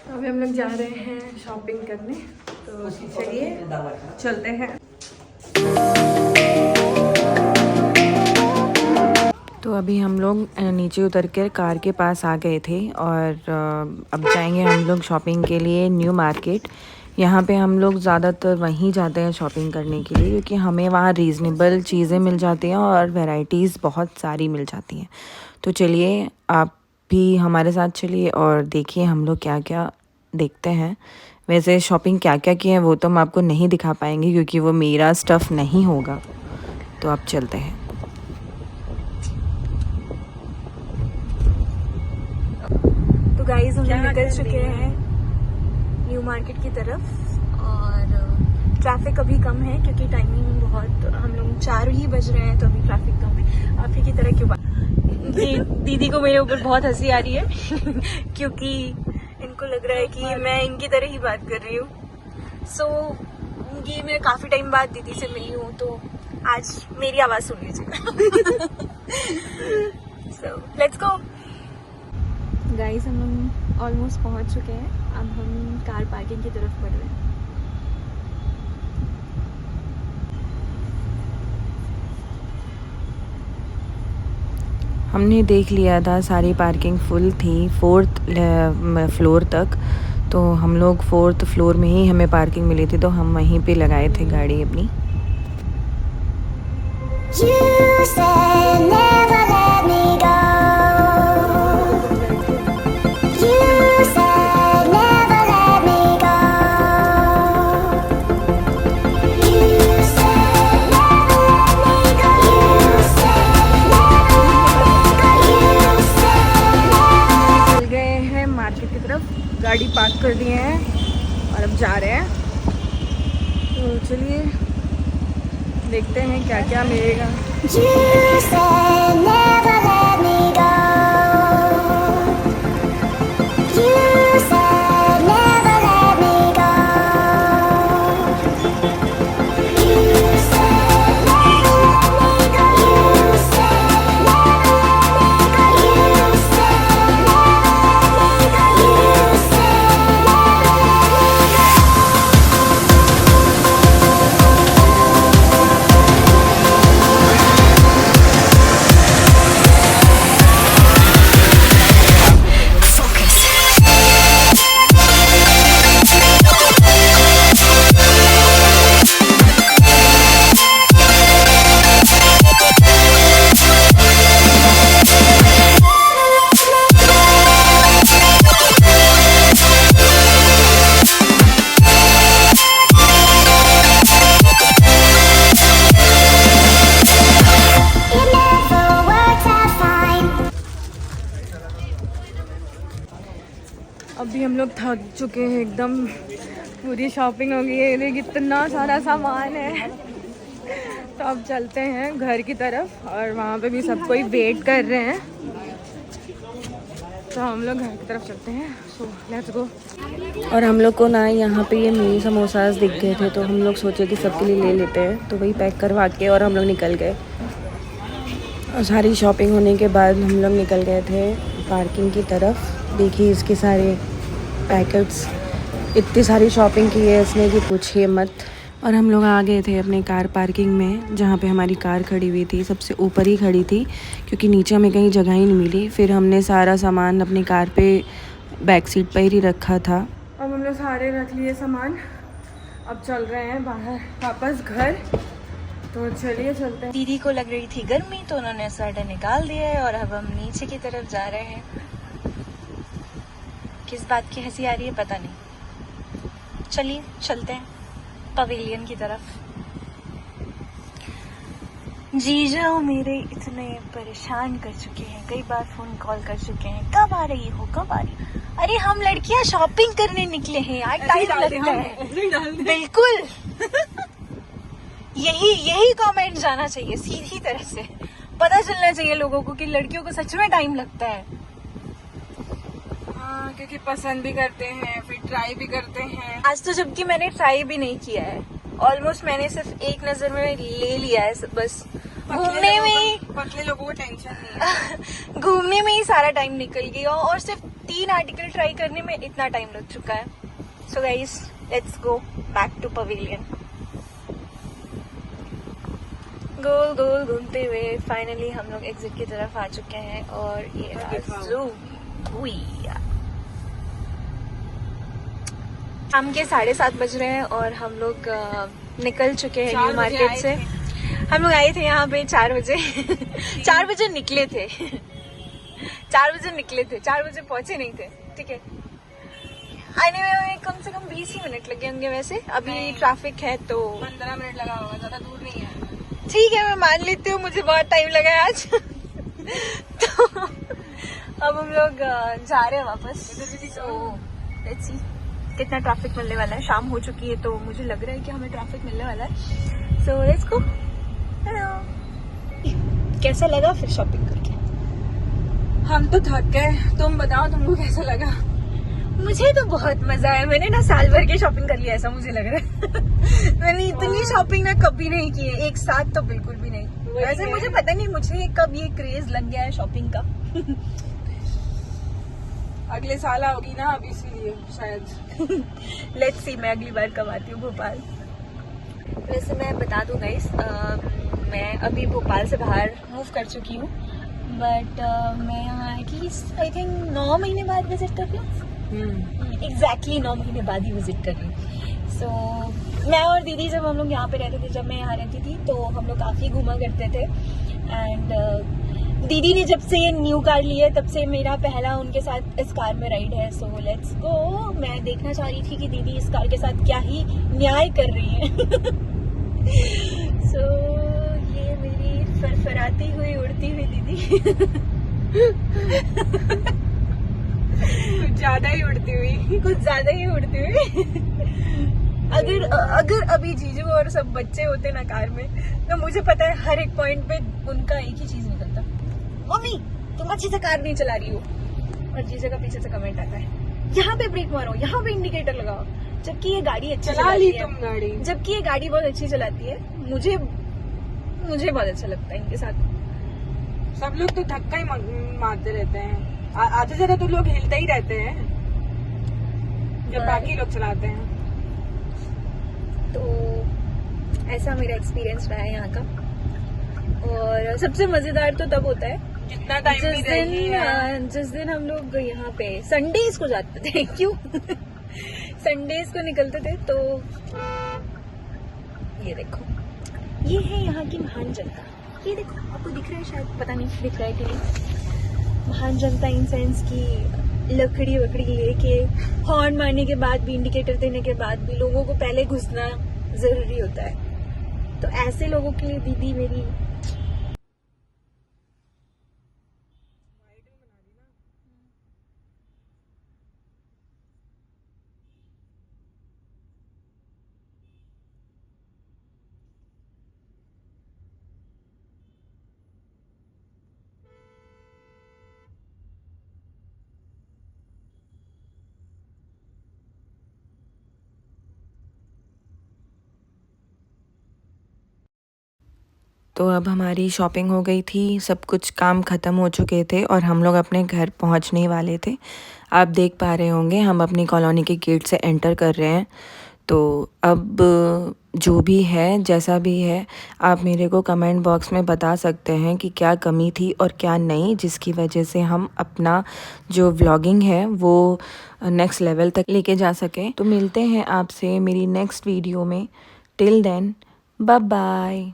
अभी हम लोग जा रहे हैं शॉपिंग करने, तो चलिए चलते हैं। तो अभी हम लोग नीचे उतर कर कार के पास आ गए थे और अब जाएंगे हम लोग शॉपिंग के लिए न्यू मार्केट। यहाँ पे हम लोग ज़्यादातर वहीं जाते हैं शॉपिंग करने के लिए, क्योंकि हमें वहाँ रीज़नेबल चीज़ें मिल जाती हैं और वैरायटीज़ बहुत सारी मिल जाती हैं। तो चलिए आप भी हमारे साथ चलिए और देखिए हम लोग क्या क्या देखते हैं। वैसे शॉपिंग क्या क्या किए हैं वो तो हम आपको नहीं दिखा पाएंगे, क्योंकि वो मेरा स्टफ़ नहीं होगा। तो आप चलते हैं। तो गाइस हम निकल चुके हैं न्यू मार्केट की तरफ और ट्रैफिक अभी कम है, क्योंकि टाइमिंग बहुत, हम लोग 4 ही बज रहे हैं, तो अभी ट्रैफिक कम है। आप ही की तरह क्यों बात दीदी को मेरे ऊपर बहुत हंसी आ रही है क्योंकि इनको लग रहा है कि मैं इनकी तरह ही बात कर रही हूँ। ये मैं काफ़ी टाइम बाद दीदी से मिली हूँ, तो आज मेरी आवाज़ सुन लीजिए। लेट्स गो गाइस, हम लोग ऑलमोस्ट पहुँच चुके हैं। अब हम कार पार्किंग की तरफ बढ़ रहे हैं। हमने देख लिया था, सारी पार्किंग फुल थी 4th फ्लोर तक। तो हम लोग 4th फ्लोर में ही हमें पार्किंग मिली थी, तो हम वहीं पे लगाए थे गाड़ी अपनी। गाड़ी पार्क कर दिए हैं और अब जा रहे हैं। तो चलिए देखते हैं क्या क्या मिलेगा। अभी हम लोग थक चुके हैं एकदम, पूरी शॉपिंग हो गई है। देख इतना सारा सामान है। तो अब चलते हैं घर की तरफ और वहाँ पे भी सब कोई वेट कर रहे हैं, तो हम लोग घर की तरफ चलते हैं। So let's go. और हम लोग को ना यहाँ पे ये मिनी समोसास दिख गए थे, तो हम लोग सोचे कि सबके लिए ले लेते हैं। तो वही पैक करवा के और हम लोग निकल गए। और सारी शॉपिंग होने के बाद हम लोग निकल गए थे पार्किंग की तरफ। देखिए इसके सारे पैकेट्स, इतनी सारी शॉपिंग की है इसने कि पूछिए मत। और हम लोग आ गए थे अपने कार पार्किंग में, जहाँ पे हमारी कार खड़ी हुई थी। सबसे ऊपर ही खड़ी थी, क्योंकि नीचे हमें कहीं जगह ही नहीं मिली। फिर हमने सारा सामान अपनी कार पे बैक सीट पर ही रखा था। अब हम लोग सारे रख लिए सामान, अब चल रहे हैं बाहर वापस घर। तो चलिए चलते हैं। दीदी को लग रही थी गर्मी, तो उन्होंने स्वेटर निकाल दिया है और अब हम नीचे की तरफ जा रहे हैं। किस बात की हंसी आ रही है पता नहीं। चलिए चलते हैं पवेलियन की तरफ। जीजा मेरे इतने परेशान कर चुके हैं, कई बार फोन कॉल कर चुके हैं, कब आ रही हो कब आ रही हो। अरे हम लड़कियां शॉपिंग करने निकले हैं यार, टाइम लगता है। बिल्कुल यही कमेंट जाना चाहिए सीधी तरह से, पता चलना चाहिए लोगों को कि लड़कियों को सच में टाइम लगता है। हाँ, क्योंकि पसंद भी करते हैं, फिर ट्राई भी करते हैं। आज तो जबकि मैंने ट्राई भी नहीं किया है, ऑलमोस्ट मैंने सिर्फ एक नजर में ले लिया है बस। घूमने में ही, पतले लोगों को टेंशन नहीं है। घूमने में ही सारा टाइम निकल गया और सिर्फ 3 आर्टिकल ट्राई करने में इतना टाइम लग चुका है। So guys let's go back to pavilion. गोल गोल घूमते हुए फाइनली हम लोग एग्जिट की तरफ आ चुके हैं और ये शाम के 7:30 बज रहे हैं और हम लोग निकल चुके हैं न्यू मार्केट से। हम लोग आए थे यहाँ पे 4 बजे 4 बजे निकले थे 4 बजे निकले थे, 4 बजे पहुंचे नहीं थे। ठीक है, आने में कम से कम 20 ही मिनट लगे होंगे। वैसे अभी ट्रैफिक है तो 15 मिनट लगा होगा, ज्यादा दूर नहीं है। ठीक है, मैं मान लेती हूँ, मुझे बहुत टाइम लगा है आज। तो अब हम लोग जा रहे हैं वापस। लेट्स सी कितना ट्रैफिक मिलने वाला है। शाम हो चुकी है तो मुझे लग रहा है कि हमें ट्रैफिक मिलने वाला है। So let's go. हेलो, कैसा लगा फिर शॉपिंग करके? हम तो थक गए, तुम बताओ तुमको कैसा लगा? मुझे तो बहुत मजा आया। मैंने ना साल भर की शॉपिंग कर लिया ऐसा मुझे लग रहा है। मैंने इतनी शॉपिंग ना कभी नहीं की है, एक साथ तो बिल्कुल भी नहीं। वैसे मुझे पता नहीं मुझे कब ये क्रेज लग गया है शॉपिंग का। अगले साल आओगी ना, अब इसीलिए शायद। लेट्स सी मैं अगली बार कब आती हूँ भोपाल। वैसे मैं बता दूँ गाइस, मैं अभी भोपाल से बाहर मूव कर चुकी हूँ, बट मैं यहाँ एटलीस्ट आई थिंक 9 महीने बाद विजिट कर रही हूँ। एग्जैक्टली 9 महीने बाद ही विजिट कर रही हूँ। सो मैं और दीदी जब हम लोग यहाँ पे रहते थे, जब मैं यहाँ रहती थी तो हम लोग काफ़ी घूमा करते थे। एंड दीदी ने जब से ये न्यू कार ली है तब से मेरा पहला उनके साथ इस कार में राइड है। So let's go. मैं देखना चाह रही थी कि दीदी इस कार के साथ क्या ही न्याय कर रही है। सो ये मेरी फरफराती हुई उड़ती हुई दीदी। कुछ ज्यादा ही उड़ती हुई, कुछ ज्यादा ही उड़ती हुई। अगर अभी जीजू और सब बच्चे होते ना कार में तो मुझे पता है हर एक पॉइंट पे उनका एक ही चीज निकलता, मम्मी तुम अच्छी से कार नहीं चला रही हो। और जीजू का पीछे से कमेंट आता है, यहाँ पे ब्रेक मारो, यहाँ पे इंडिकेटर लगाओ। जबकि ये गाड़ी अच्छी चला ली तुम गाड़ी, जबकि ये गाड़ी बहुत अच्छी चलाती है। मुझे बहुत अच्छा लगता है इनके साथ। सब लोग तो धक्का ही मारते रहते हैं, आधे ज्यादा तो लोग हिलते ही रहते हैं जब बाकी लोग चलाते हैं। तो ऐसा मेरा एक्सपीरियंस रहा है यहाँ का। और सबसे मजेदार तो तब होता है जितना टाइम जिस दिन हम लोग यहाँ पे संडेज को जाते थे। क्यों? संडेज को निकलते थे। तो ये देखो, ये है यहाँ की महान जनता। ये देखो, आपको दिख रहा है शायद, पता नहीं दिख रहा है कि नहीं। महान जनता इन सेंस की लकड़ी वकड़ी लेके हॉर्न मारने के बाद भी, इंडिकेटर देने के बाद भी लोगों को पहले घुसना जरूरी होता है। तो ऐसे लोगों के लिए दीदी मेरी तो अब हमारी शॉपिंग हो गई थी, सब कुछ काम ख़त्म हो चुके थे और हम लोग अपने घर पहुंचने वाले थे। आप देख पा रहे होंगे हम अपनी कॉलोनी के गेट से एंटर कर रहे हैं। तो अब जो भी है, जैसा भी है, आप मेरे को कमेंट बॉक्स में बता सकते हैं कि क्या कमी थी और क्या नहीं, जिसकी वजह से हम अपना जो व्लॉगिंग है वो नेक्स्ट लेवल तक लेके जा सकें। तो मिलते हैं आपसे मेरी नेक्स्ट वीडियो में। Till then, bye bye.